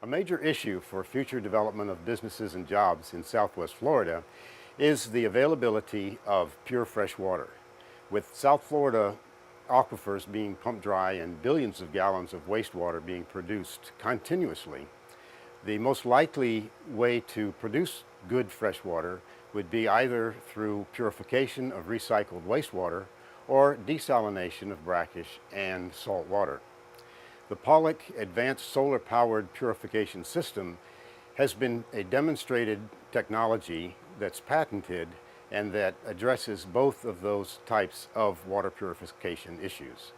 A major issue for future development of businesses and jobs in Southwest Florida is the availability of pure fresh water. With South Florida aquifers being pumped dry and billions of gallons of wastewater being produced continuously, the most likely way to produce good fresh water would be either through purification of recycled wastewater or desalination of brackish and salt water. The Pollock Advanced Solar-Powered Purification System has been a demonstrated technology that's patented and that addresses both of those types of water purification issues.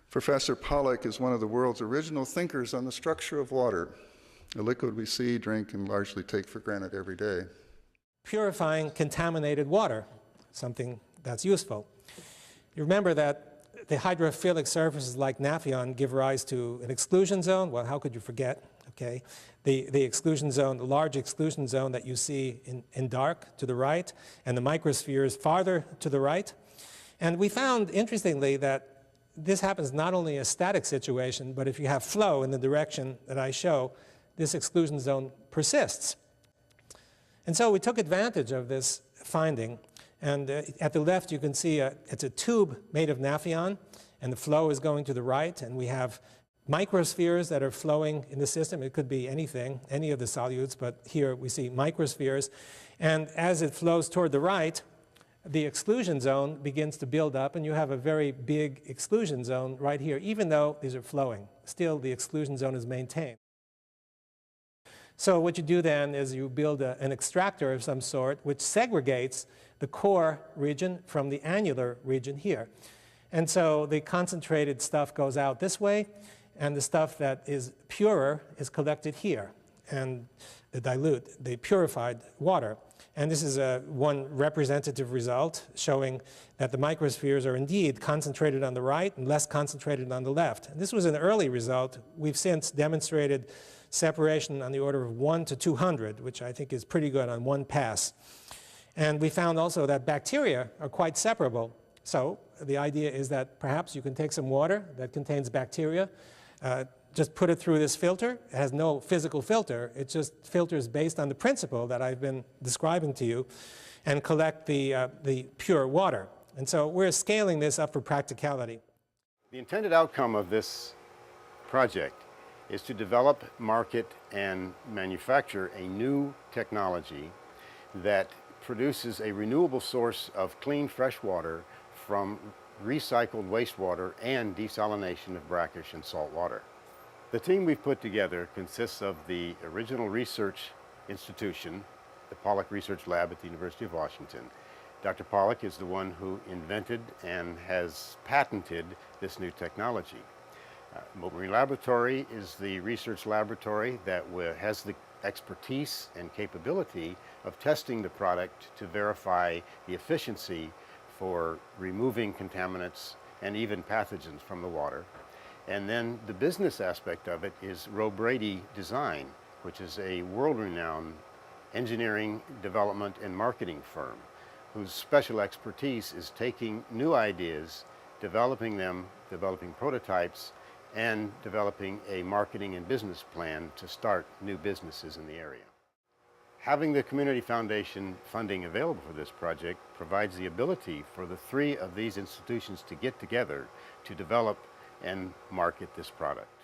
Professor Pollock is one of the world's original thinkers on the structure of water, a liquid we see, drink, and largely take for granted every day. Purifying contaminated water, something that's useful. You remember that the hydrophilic surfaces like Naphthalene give rise to an exclusion zone. Well, how could you forget? Okay, the exclusion zone, the large exclusion zone that you see in dark to the right, and the microspheres farther to the right. And we found, interestingly, that this happens not only in a static situation, but if you have flow in the direction that I show, this exclusion zone persists. And so we took advantage of this finding. And at the left, you can see it's a tube made of Naphthalene, and the flow is going to the right, and we have microspheres that are flowing in the system. It could be anything, any of the solutes, but here we see microspheres. And as it flows toward the right, the exclusion zone begins to build up, and you have a very big exclusion zone right here. Even though these are flowing, still the exclusion zone is maintained. So what you do then is you build an extractor of some sort which segregates the core region from the annular region here. And so the concentrated stuff goes out this way, and the stuff that is purer is collected here, and the dilute, the purified water. And this is one representative result showing that the microspheres are indeed concentrated on the right and less concentrated on the left. And this was an early result. We've since demonstrated separation on the order of 1 to 200, which I think is pretty good on one pass. And we found also that bacteria are quite separable. So the idea is that perhaps you can take some water that contains bacteria, just put it through this filter. It has no physical filter. It just filters based on the principle that I've been describing to you and collect the pure water. And so we're scaling this up for practicality. The intended outcome of this project is to develop, market, and manufacture a new technology that produces a renewable source of clean fresh water from recycled wastewater and desalination of brackish and salt water. The team we've put together consists of the original research institution, the Pollock Research Lab at the University of Washington. Dr. Pollock is the one who invented and has patented this new technology. Mote Marine Laboratory is the research laboratory that has the expertise and capability of testing the product to verify the efficiency for removing contaminants and even pathogens from the water. And then the business aspect of it is ROBRADY Design, which is a world-renowned engineering, development, and marketing firm whose special expertise is taking new ideas, developing them, developing prototypes, and developing a marketing and business plan to start new businesses in the area. Having the Community Foundation funding available for this project provides the ability for the three of these institutions to get together to develop and market this product.